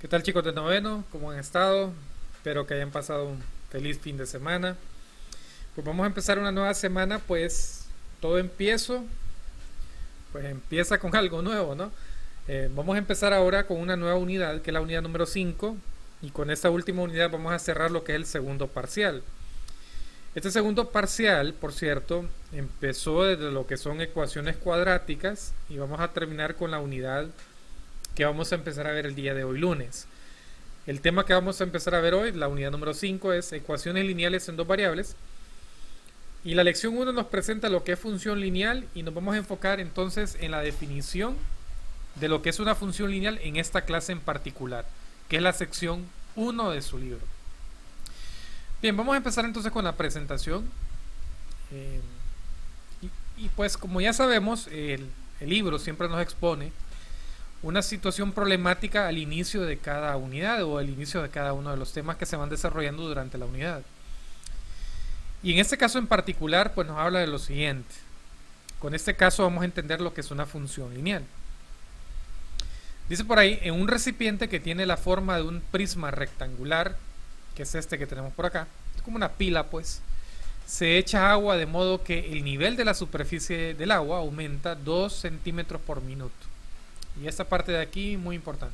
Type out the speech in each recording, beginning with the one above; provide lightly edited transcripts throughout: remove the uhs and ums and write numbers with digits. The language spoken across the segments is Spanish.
¿Qué tal, chicos de noveno? ¿Cómo han estado? Espero que hayan pasado un feliz fin de semana. Pues vamos a empezar una nueva semana, pues todo empieza con algo nuevo, ¿no? Vamos a empezar ahora con una nueva unidad, que es la unidad número 5, y con esta última unidad vamos a cerrar lo que es el segundo parcial. Este segundo parcial, por cierto, empezó desde lo que son ecuaciones cuadráticas y vamos a terminar con la unidad que vamos a empezar a ver el día de hoy, lunes. El tema que vamos a empezar a ver hoy, la unidad número 5, es ecuaciones lineales en dos variables. Y la lección 1 nos presenta lo que es función lineal y nos vamos a enfocar entonces en la definición de lo que es una función lineal en esta clase en particular, que es la sección 1 de su libro. Bien, vamos a empezar entonces con la presentación. Pues como ya sabemos, el libro siempre nos expone una situación problemática al inicio de cada unidad o al inicio de cada uno de los temas que se van desarrollando durante la unidad. Y en este caso en particular, pues nos habla de lo siguiente. Con este caso vamos a entender lo que es una función lineal. Dice por ahí, en un recipiente que tiene la forma de un prisma rectangular, que es este que tenemos por acá, es como una pila pues, se echa agua de modo que el nivel de la superficie del agua aumenta 2 centímetros por minuto. Y esta parte de aquí, muy importante.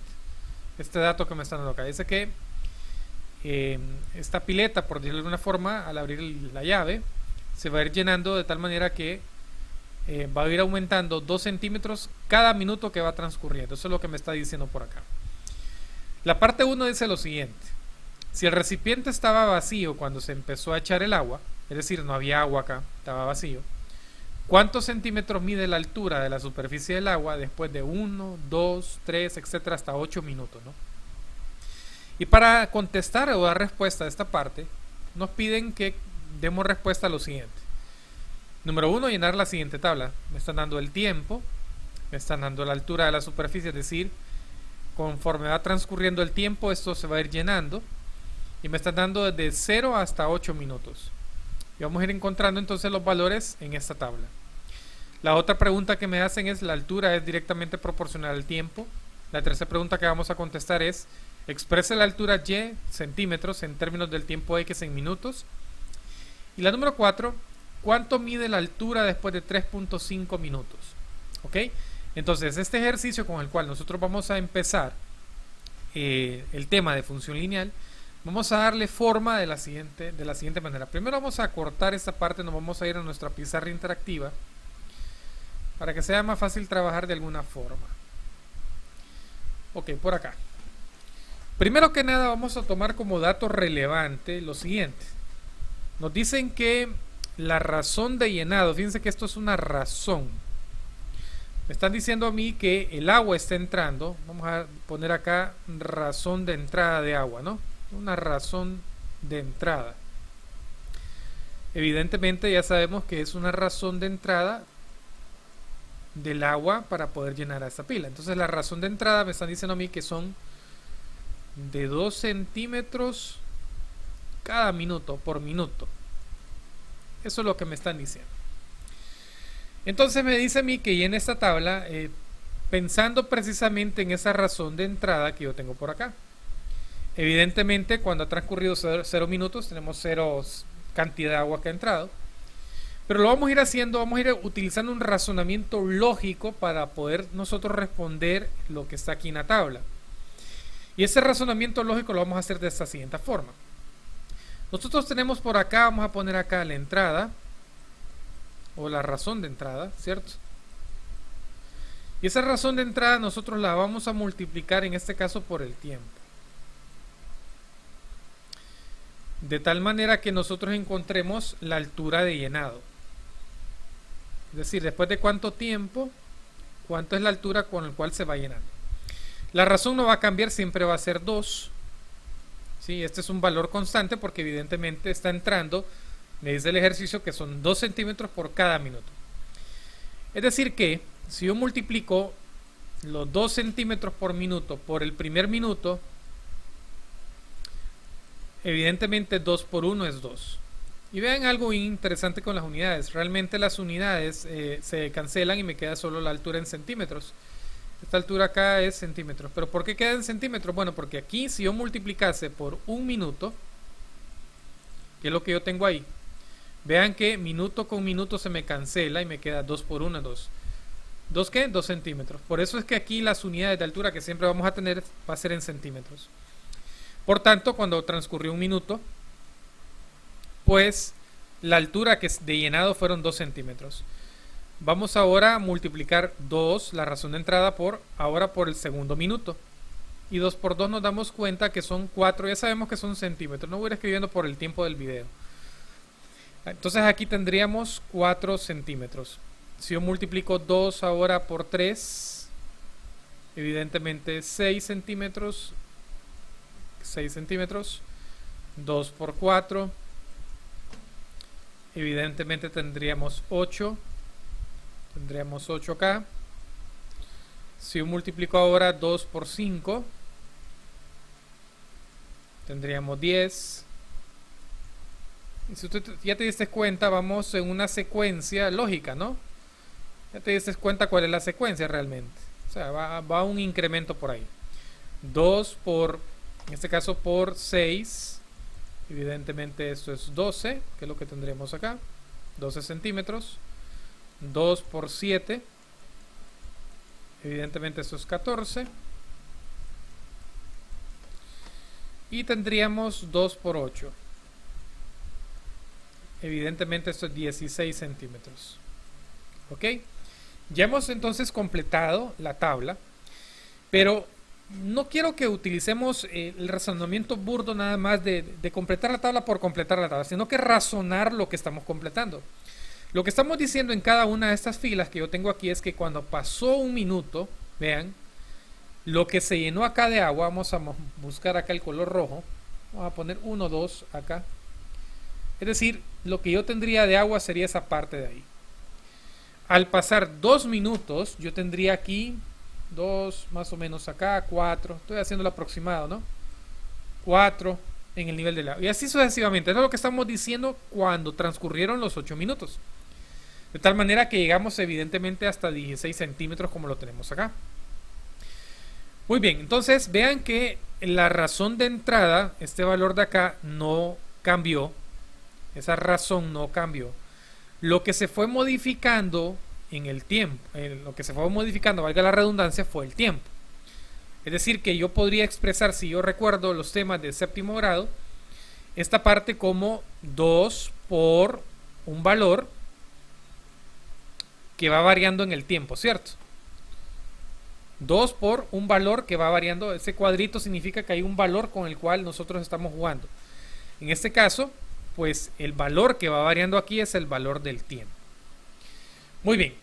Este dato que me están dando acá. Dice que esta pileta, por decirlo de alguna forma, al abrir la llave, se va a ir llenando de tal manera que va a ir aumentando 2 centímetros cada minuto que va transcurriendo. Eso es lo que me está diciendo por acá. La parte 1 dice lo siguiente. Si el recipiente estaba vacío cuando se empezó a echar el agua, es decir, no había agua acá, estaba vacío, ¿cuántos centímetros mide la altura de la superficie del agua después de 1, 2, 3, etcétera, hasta 8 minutos, ¿no? Y para contestar o dar respuesta a esta parte, nos piden que demos respuesta a lo siguiente. Número 1, llenar la siguiente tabla. Me están dando el tiempo, me están dando la altura de la superficie, es decir, conforme va transcurriendo el tiempo, esto se va a ir llenando. Y me están dando desde 0 hasta 8 minutos. Y vamos a ir encontrando entonces los valores en esta tabla. La otra pregunta que me hacen es: ¿la altura es directamente proporcional al tiempo? La tercera pregunta que vamos a contestar es: exprese la altura y centímetros en términos del tiempo x en minutos. Y la número 4, ¿cuánto mide la altura después de 3.5 minutos? ¿Ok? Entonces, este ejercicio con el cual nosotros vamos a empezar el tema de función lineal, vamos a darle forma de la siguiente manera. Primero vamos a cortar esta parte, nos vamos a ir a nuestra pizarra interactiva para que sea más fácil trabajar de alguna forma. Ok, por acá. Primero que nada vamos a tomar como dato relevante lo siguiente. Nos dicen que la razón de llenado, fíjense que esto es una razón. Me están diciendo a mí que el agua está entrando. Vamos a poner acá razón de entrada de agua, ¿no? Una razón de entrada. Evidentemente ya sabemos que es una razón de entrada del agua para poder llenar a esta pila. Entonces la razón de entrada me están diciendo a mí que son de 2 centímetros cada minuto por minuto. Eso es lo que me están diciendo. Entonces me dice a mí que llene esta tabla pensando precisamente en esa razón de entrada que yo tengo por acá. Evidentemente cuando ha transcurrido 0 minutos tenemos 0 cantidad de agua que ha entrado. Pero lo vamos a ir haciendo, vamos a ir utilizando un razonamiento lógico para poder nosotros responder lo que está aquí en la tabla. Y ese razonamiento lógico lo vamos a hacer de esta siguiente forma. Nosotros tenemos por acá, vamos a poner acá la entrada, o la razón de entrada, ¿cierto? Y esa razón de entrada nosotros la vamos a multiplicar en este caso por el tiempo. De tal manera que nosotros encontremos la altura de llenado. Es decir, después de cuánto tiempo, cuánto es la altura con la cual se va llenando. La razón no va a cambiar, siempre va a ser 2. ¿Sí? Este es un valor constante porque evidentemente está entrando, me dice el ejercicio que son 2 centímetros por cada minuto. Es decir que si yo multiplico los 2 centímetros por minuto por el primer minuto, evidentemente 2 por 1 es 2. Y vean algo interesante con las unidades. Realmente las unidades se cancelan y me queda solo la altura en centímetros. Esta altura acá es centímetros. ¿Pero por qué queda en centímetros? Bueno, porque aquí si yo multiplicase por un minuto, que es lo que yo tengo ahí, vean que minuto con minuto se me cancela y me queda 2 por 1, 2. ¿2 qué? 2 centímetros. Por eso es que aquí las unidades de altura que siempre vamos a tener va a ser en centímetros. Por tanto, cuando transcurrió un minuto, pues la altura que de llenado fueron 2 centímetros. Vamos ahora a multiplicar 2, la razón de entrada, ahora por el segundo minuto. Y 2 por 2 nos damos cuenta que son 4, ya sabemos que son centímetros. No voy a ir escribiendo por el tiempo del video. Entonces aquí tendríamos 4 centímetros. Si yo multiplico 2 ahora por 3, evidentemente 6 centímetros. 6 centímetros. 2 por 4. Evidentemente tendríamos 8. Tendríamos 8 acá. Si yo multiplico ahora 2 por 5, tendríamos 10. Y si usted ya te diste cuenta, vamos en una secuencia lógica, ¿no? Ya te diste cuenta cuál es la secuencia realmente. O sea, va un incremento por ahí. 2 por, en este caso por 6. Evidentemente esto es 12, que es lo que tendríamos acá. 12 centímetros. 2 por 7. Evidentemente esto es 14. Y tendríamos 2 por 8. Evidentemente esto es 16 centímetros. ¿Ok? Ya hemos entonces completado la tabla. Pero no quiero que utilicemos el razonamiento burdo nada más de completar la tabla por completar la tabla, sino que razonar lo que estamos completando. Lo que estamos diciendo en cada una de estas filas que yo tengo aquí es que cuando pasó un minuto, vean, lo que se llenó acá de agua, vamos a buscar acá el color rojo, vamos a poner 1, 2 acá. Es decir, lo que yo tendría de agua sería esa parte de ahí. Al pasar 2 minutos, yo tendría aquí 2 más o menos acá, 4, estoy haciendo el aproximado, ¿no? 4 en el nivel del agua. Y así sucesivamente, eso es lo que estamos diciendo cuando transcurrieron los 8 minutos. De tal manera que llegamos evidentemente hasta 16 centímetros como lo tenemos acá. Muy bien, entonces vean que la razón de entrada, este valor de acá no cambió. Esa razón no cambió. Lo que se fue modificando en el tiempo, lo que se fue modificando, valga la redundancia, fue el tiempo. Es decir, que yo podría expresar, si yo recuerdo los temas de séptimo grado, esta parte como 2 por un valor que va variando en el tiempo, ¿cierto? 2 por un valor que va variando. Ese cuadrito significa que hay un valor con el cual nosotros estamos jugando. En este caso, pues el valor que va variando aquí es el valor del tiempo. Muy bien.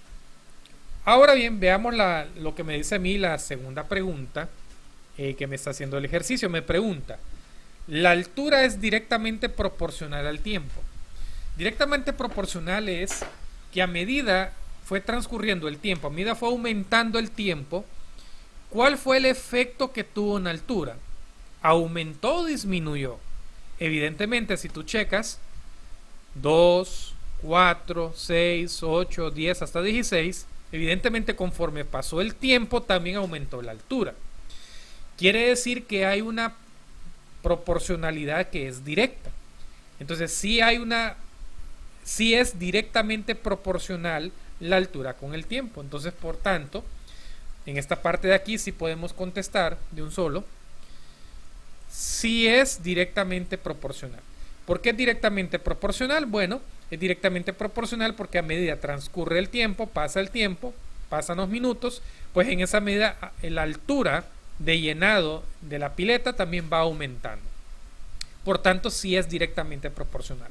Ahora bien, veamos lo que me dice a mí la segunda pregunta que me está haciendo el ejercicio. Me pregunta, ¿la altura es directamente proporcional al tiempo? Directamente proporcional es que a medida fue transcurriendo el tiempo, a medida fue aumentando el tiempo, ¿cuál fue el efecto que tuvo en altura? ¿Aumentó o disminuyó? Evidentemente, si tú checas 2, 4, 6, 8, 10 hasta 16, evidentemente conforme pasó el tiempo también aumentó la altura. Quiere decir que hay una proporcionalidad que es directa. Entonces sí es directamente proporcional la altura con el tiempo. Entonces, por tanto, en esta parte de aquí sí podemos contestar de un solo. Sí es directamente proporcional. ¿Por qué es directamente proporcional? Bueno, es directamente proporcional porque a medida transcurre el tiempo, pasan los minutos, pues en esa medida la altura de llenado de la pileta también va aumentando. Por tanto, sí es directamente proporcional.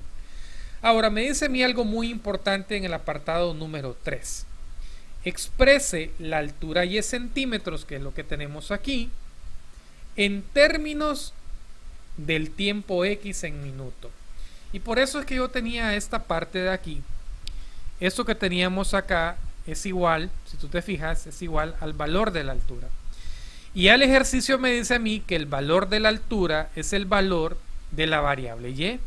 Ahora, me dice a mí algo muy importante en el apartado número 3. Exprese la altura y centímetros, que es lo que tenemos aquí, en términos del tiempo X en minuto. Y por eso es que yo tenía esta parte de aquí. Esto que teníamos acá es igual, si tú te fijas, es igual al valor de la altura. Y el ejercicio me dice a mí que el valor de la altura es el valor de la variable y.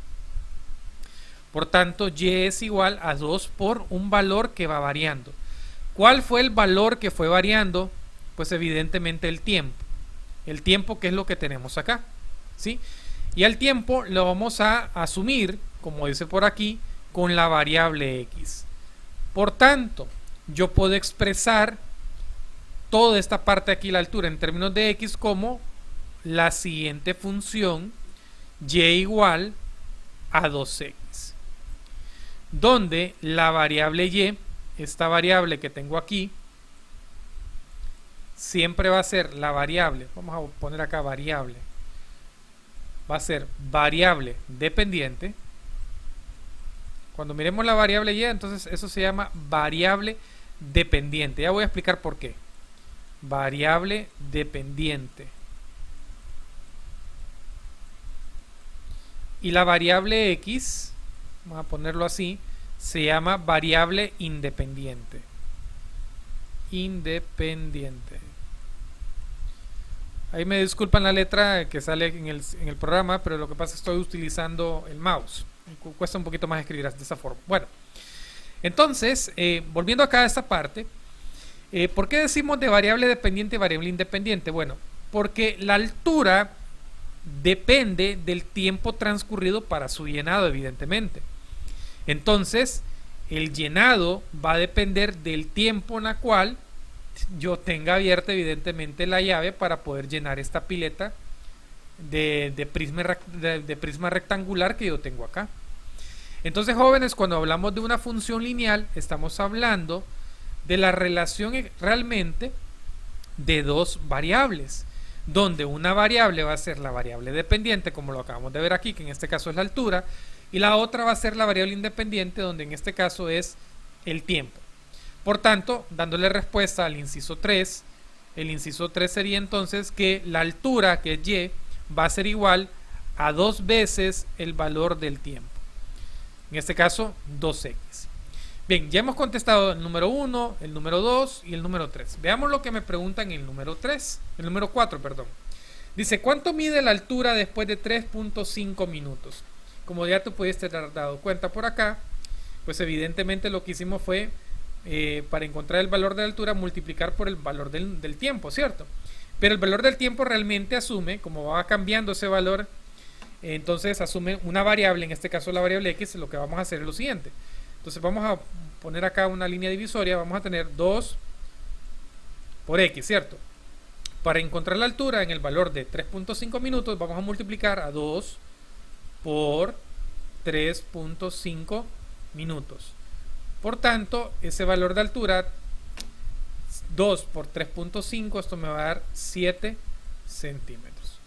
Por tanto, y es igual a 2 por un valor que va variando. ¿Cuál fue el valor que fue variando? Pues evidentemente el tiempo. El tiempo, que es lo que tenemos acá, ¿sí? Y al tiempo lo vamos a asumir, como dice por aquí, con la variable x. Por tanto, yo puedo expresar toda esta parte aquí, la altura, en términos de x como la siguiente función, y igual a 2x, donde la variable y, esta variable que tengo aquí, siempre va a ser la variable, vamos a poner acá variable, va a ser variable dependiente. Cuando miremos la variable y, entonces eso se llama variable dependiente. Ya voy a explicar por qué. Variable dependiente. Y la variable x, vamos a ponerlo así, se llama variable independiente. Independiente. Ahí me disculpan la letra que sale en el programa, pero lo que pasa es que estoy utilizando el mouse. Cuesta un poquito más escribir de esa forma. Bueno, entonces, volviendo acá a esta parte, ¿por qué decimos de variable dependiente y variable independiente? Bueno, porque la altura depende del tiempo transcurrido para su llenado, evidentemente. Entonces, el llenado va a depender del tiempo en el cual yo tenga abierta evidentemente la llave para poder llenar esta pileta de prisma rectangular que yo tengo acá. Entonces, jóvenes, cuando hablamos de una función lineal, estamos hablando de la relación realmente de dos variables, donde una variable va a ser la variable dependiente, como lo acabamos de ver aquí, que en este caso es la altura, y la otra va a ser la variable independiente, donde en este caso es el tiempo. Por tanto, dándole respuesta al inciso 3, el inciso 3 sería entonces que la altura, que es y, va a ser igual a 2 veces el valor del tiempo. En este caso, 2x. Bien, ya hemos contestado el número 1, el número 2 y el número 3. Veamos lo que me preguntan en el número 3, el número 4, perdón. Dice, ¿cuánto mide la altura después de 3.5 minutos? Como ya tú pudiste haber dado cuenta por acá, pues evidentemente lo que hicimos fue, para encontrar el valor de la altura, multiplicar por el valor del tiempo, ¿cierto? Pero el valor del tiempo realmente asume, como va cambiando ese valor, entonces asume una variable, en este caso la variable x. Lo que vamos a hacer es lo siguiente. Entonces vamos a poner acá una línea divisoria, vamos a tener 2 por x, ¿cierto? Para encontrar la altura en el valor de 3.5 minutos, vamos a multiplicar a 2 por 3.5 minutos. Por tanto, ese valor de altura, 2 por 3.5, esto me va a dar 7 centímetros.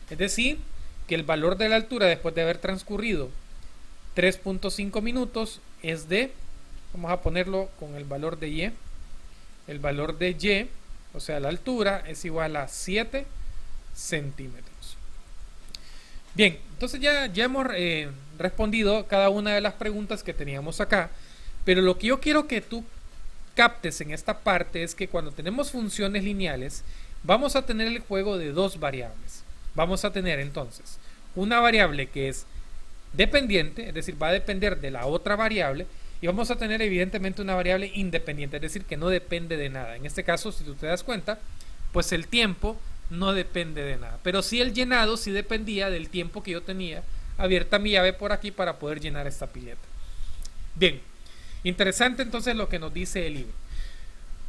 Es decir, que el valor de la altura después de haber transcurrido 3.5 minutos es de, vamos a ponerlo con el valor de y, el valor de y, o sea la altura, es igual a 7 centímetros. Bien, entonces ya hemos respondido cada una de las preguntas que teníamos acá, pero lo que yo quiero que tú captes en esta parte es que cuando tenemos funciones lineales vamos a tener el juego de dos variables. Vamos a tener entonces una variable que es dependiente, es decir, va a depender de la otra variable, y vamos a tener evidentemente una variable independiente, es decir, que no depende de nada. En este caso, si tú te das cuenta, pues el tiempo no depende de nada, pero sí el llenado sí dependía del tiempo que yo tenía abierta mi llave por aquí para poder llenar esta pileta. Bien, interesante entonces lo que nos dice el libro.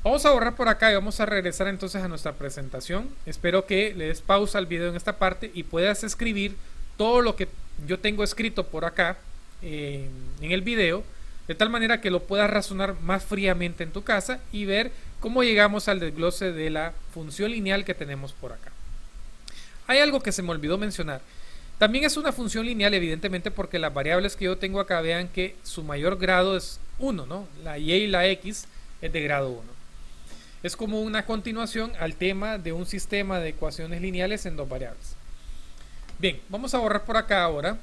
Vamos a borrar por acá y vamos a regresar entonces a nuestra presentación. Espero que le des pausa al video en esta parte y puedas escribir todo lo que yo tengo escrito por acá en el video, de tal manera que lo puedas razonar más fríamente en tu casa y ver cómo llegamos al desglose de la función lineal que tenemos por acá. Hay algo que se me olvidó mencionar. También es una función lineal, evidentemente, porque las variables que yo tengo acá, vean que su mayor grado es 1, ¿no? La y y la x es de grado 1. Es como una continuación al tema de un sistema de ecuaciones lineales en dos variables. Bien, vamos a borrar por acá ahora.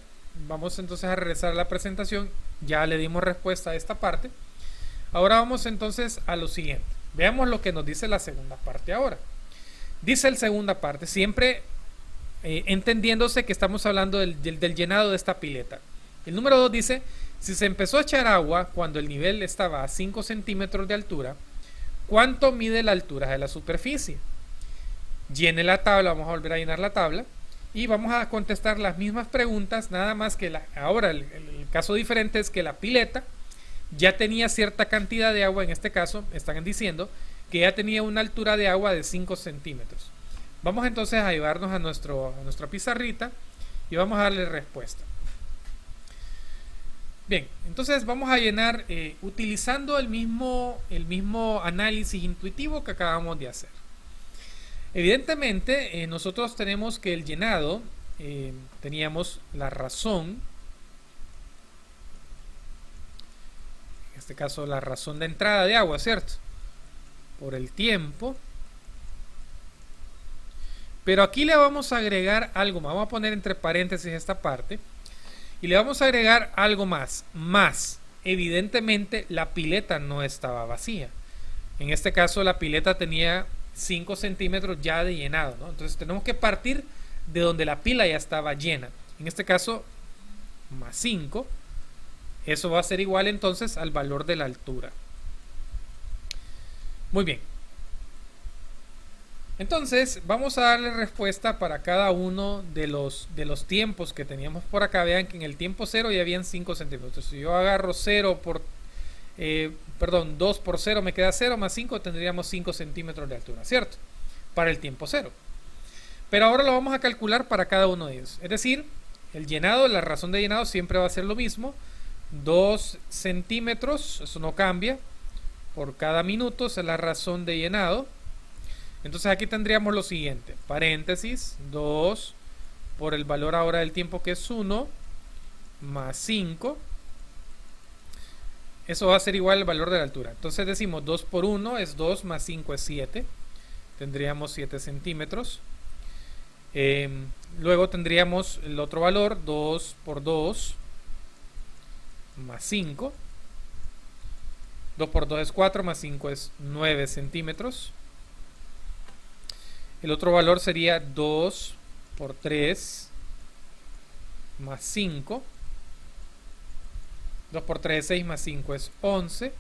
Vamos entonces a regresar a la presentación. Ya le dimos respuesta a esta parte. Ahora vamos entonces a lo siguiente. Veamos lo que nos dice la segunda parte ahora. Dice la segunda parte, siempre entendiéndose que estamos hablando del llenado de esta pileta. El número 2 dice, si se empezó a echar agua cuando el nivel estaba a 5 centímetros de altura, ¿cuánto mide la altura de la superficie? llene la tabla, vamos a volver a llenar la tabla y vamos a contestar las mismas preguntas, nada más que ahora el caso diferente es que la pileta ya tenía cierta cantidad de agua. En este caso están diciendo que ya tenía una altura de agua de 5 centímetros. Vamos entonces a llevarnos a nuestra pizarrita y vamos a darle respuesta. Bien, entonces vamos a llenar utilizando el mismo análisis intuitivo que acabamos de hacer. Evidentemente nosotros tenemos que el llenado, teníamos la razón, en este caso la razón de entrada de agua, ¿cierto? Por el tiempo. Pero aquí le vamos a agregar algo más, vamos a poner entre paréntesis esta parte. Y le vamos a agregar algo más, evidentemente la pileta no estaba vacía. En este caso la pileta tenía 5 centímetros ya de llenado, ¿no? Entonces tenemos que partir de donde la pila ya estaba llena. En este caso, más 5. Eso va a ser igual entonces al valor de la altura. Muy bien. Entonces vamos a darle respuesta para cada uno de los tiempos que teníamos por acá. Vean que en el tiempo 0 ya habían 5 centímetros. Si yo agarro 2 por 0 me queda 0 más 5, tendríamos 5 centímetros de altura, ¿cierto? Para el tiempo 0. Pero ahora lo vamos a calcular para cada uno de ellos. Es decir, el llenado, la razón de llenado siempre va a ser lo mismo. 2 centímetros, eso no cambia. Por cada minuto es la razón de llenado. Entonces aquí tendríamos lo siguiente, paréntesis, 2 por el valor ahora del tiempo que es 1, más 5. Eso va a ser igual al valor de la altura. Entonces decimos 2 por 1 es 2, más 5 es 7. Tendríamos 7 centímetros. Luego tendríamos el otro valor, 2 por 2, más 5. 2 por 2 es 4, más 5 es 9 centímetros. El otro valor sería 2 por 3 más 5. 2 por 3 es 6 más 5 es 11.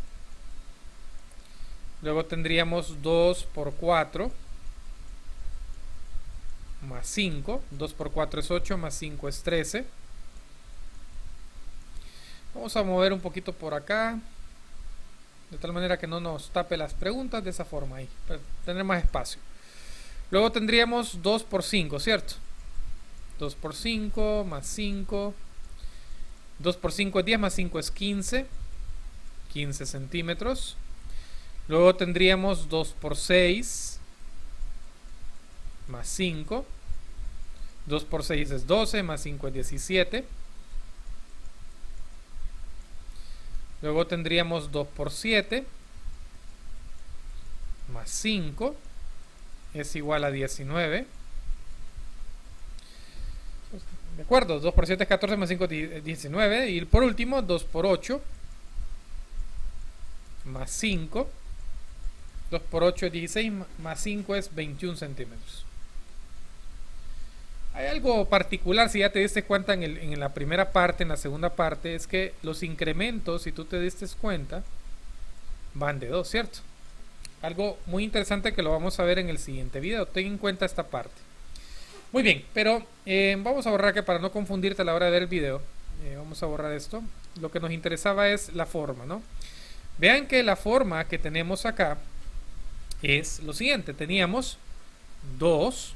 Luego tendríamos 2 por 4 más 5. 2 por 4 es 8 más 5 es 13. Vamos a mover un poquito por acá, de tal manera que no nos tape las preguntas, de esa forma ahí, para tener más espacio. Luego tendríamos 2 por 5, ¿cierto? 2 por 5 más 5. 2 por 5 es 10 más 5 es 15. 15 centímetros. Luego tendríamos 2 por 6 más 5. 2 por 6 es 12 más 5 es 17. Luego tendríamos 2 por 7 más 5 es igual a 19. De acuerdo, 2 por 7 es 14 más 5 es 19. Y por último, 2 por 8 más 5. 2 por 8 es 16 más 5 es 21 centímetros. Hay algo particular, si ya te diste cuenta en la primera parte, en la segunda parte, es que los incrementos, si tú te diste cuenta, van de 2, ¿cierto? Algo muy interesante que lo vamos a ver en el siguiente video. Ten en cuenta esta parte. Muy bien, pero vamos a borrar, que para no confundirte a la hora de ver el video, vamos a borrar esto. Lo que nos interesaba es la forma, ¿no? Vean que la forma que tenemos acá es lo siguiente. Teníamos 2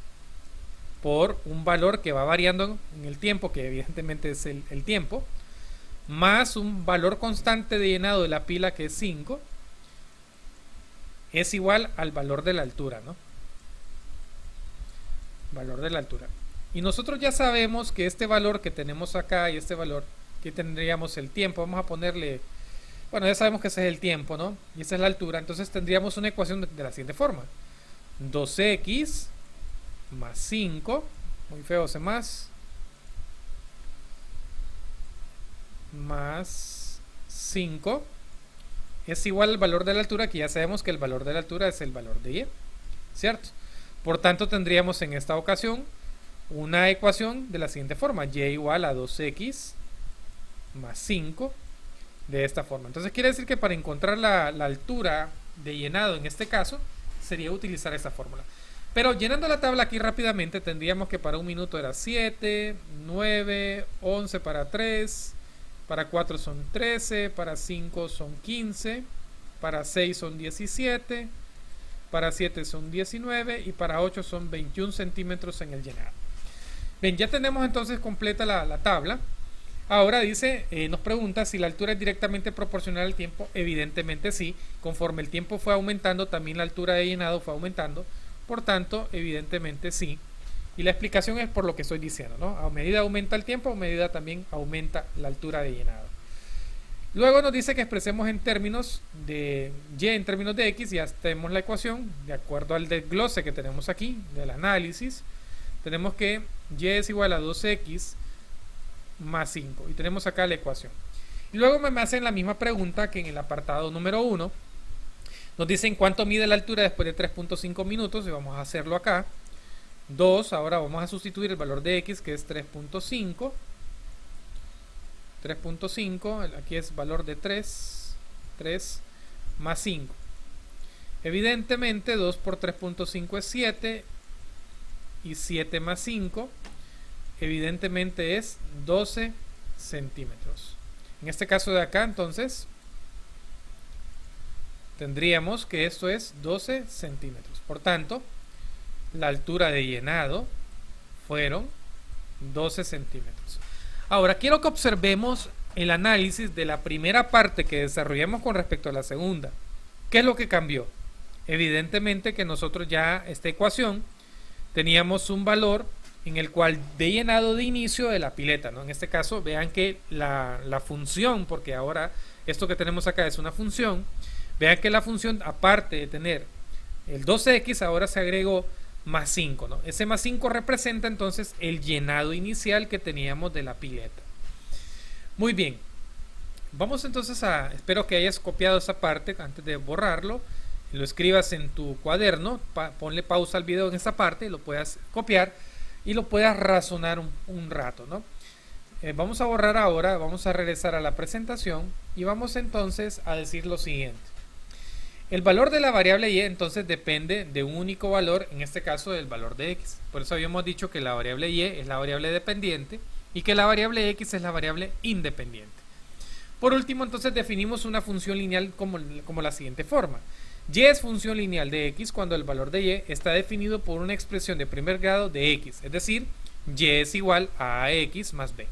por un valor que va variando en el tiempo, que evidentemente es el tiempo, más un valor constante de llenado de la pila, que es 5, es igual al valor de la altura, ¿no? Valor de la altura. Y nosotros ya sabemos que este valor que tenemos acá y este valor que tendríamos el tiempo, vamos a ponerle, bueno, ya sabemos que ese es el tiempo, ¿no? Y esa es la altura. Entonces tendríamos una ecuación de la siguiente forma: 2x más 5, muy feo ese más 5 es igual al valor de la altura, que ya sabemos que el valor de la altura es el valor de y, ¿cierto? Por tanto, tendríamos en esta ocasión una ecuación de la siguiente forma: y igual a 2x más 5, de esta forma. Entonces quiere decir que para encontrar la altura de llenado en este caso sería utilizar esta fórmula. Pero llenando la tabla aquí rápidamente tendríamos que para un minuto era 7, 9, 11 para 3, para 4 son 13, para 5 son 15, para 6 son 17, para 7 son 19 y para 8 son 21 centímetros en el llenado. Bien, ya tenemos entonces completa la tabla. Ahora dice, nos pregunta si la altura es directamente proporcional al tiempo. Evidentemente sí. Conforme el tiempo fue aumentando, también la altura de llenado fue aumentando. Por tanto, evidentemente sí. Y la explicación es por lo que estoy diciendo, ¿no? A medida aumenta el tiempo, a medida también aumenta la altura de llenado. Luego nos dice que expresemos en términos de y, en términos de x. Ya tenemos la ecuación de acuerdo al desglose que tenemos aquí del análisis. Tenemos que y es igual a 2x más 5 y tenemos acá la ecuación. Y luego me hacen la misma pregunta que en el apartado número 1. Nos dicen cuánto mide la altura después de 3.5 minutos y vamos a hacerlo acá. 2, ahora vamos a sustituir el valor de x que es 3.5. 3.5, aquí es valor de 3 más 5. Evidentemente 2 por 3.5 es 7 y 7 más 5 evidentemente es 12 centímetros. En este caso de acá entonces tendríamos que esto es 12 centímetros. Por tanto, la altura de llenado fueron 12 centímetros. Ahora quiero que observemos el análisis de la primera parte que desarrollamos con respecto a la segunda. ¿Qué es lo que cambió? Evidentemente que nosotros ya esta ecuación teníamos un valor en el cual de llenado de inicio de la pileta, ¿no? En este caso vean que la función, porque ahora esto que tenemos acá es una función, vean que la función aparte de tener el 2x ahora se agregó más 5, ¿no? Ese más 5 representa entonces el llenado inicial que teníamos de la pileta. Muy bien, vamos entonces a, espero que hayas copiado esa parte antes de borrarlo, lo escribas en tu cuaderno, ponle pausa al video en esa parte y lo puedas copiar y lo puedas razonar un rato, ¿no? Vamos a borrar ahora, vamos a regresar a la presentación y vamos entonces a decir lo siguiente. El valor de la variable y entonces depende de un único valor, en este caso del valor de x. Por eso habíamos dicho que la variable y es la variable dependiente y que la variable x es la variable independiente. Por último, entonces definimos una función lineal como la siguiente forma. Y es función lineal de x cuando el valor de y está definido por una expresión de primer grado de x, es decir, y es igual a ax más b.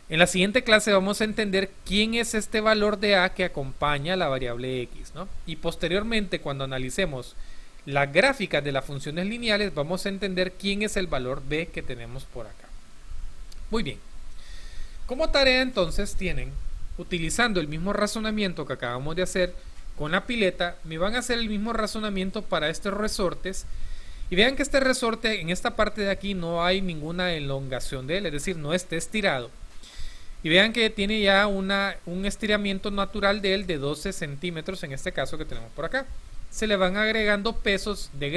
En la siguiente clase vamos a entender quién es este valor de a que acompaña a la variable x, ¿no? Y posteriormente, cuando analicemos las gráficas de las funciones lineales, vamos a entender quién es el valor b que tenemos por acá. Muy bien. Como tarea entonces tienen, utilizando el mismo razonamiento que acabamos de hacer con la pileta, me van a hacer el mismo razonamiento para estos resortes. Y vean que este resorte, en esta parte de aquí, no hay ninguna elongación de él, es decir, no está estirado. Y vean que tiene ya un estiramiento natural de él de 12 centímetros, en este caso que tenemos por acá. Se le van agregando pesos de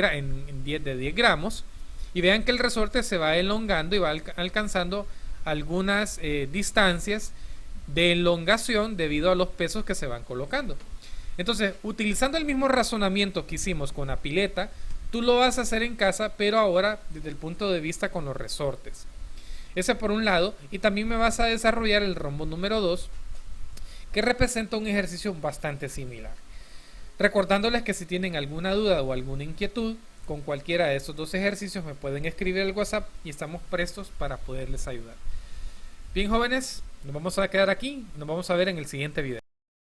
10 gramos. Y vean que el resorte se va elongando y va alcanzando algunas distancias de elongación debido a los pesos que se van colocando. Entonces, utilizando el mismo razonamiento que hicimos con la pileta, tú lo vas a hacer en casa, pero ahora desde el punto de vista con los resortes. Ese por un lado, y también me vas a desarrollar el rombo número 2, que representa un ejercicio bastante similar. Recordándoles que si tienen alguna duda o alguna inquietud con cualquiera de estos dos ejercicios, me pueden escribir al WhatsApp y estamos prestos para poderles ayudar. Bien, jóvenes, nos vamos a quedar aquí, nos vamos a ver en el siguiente video.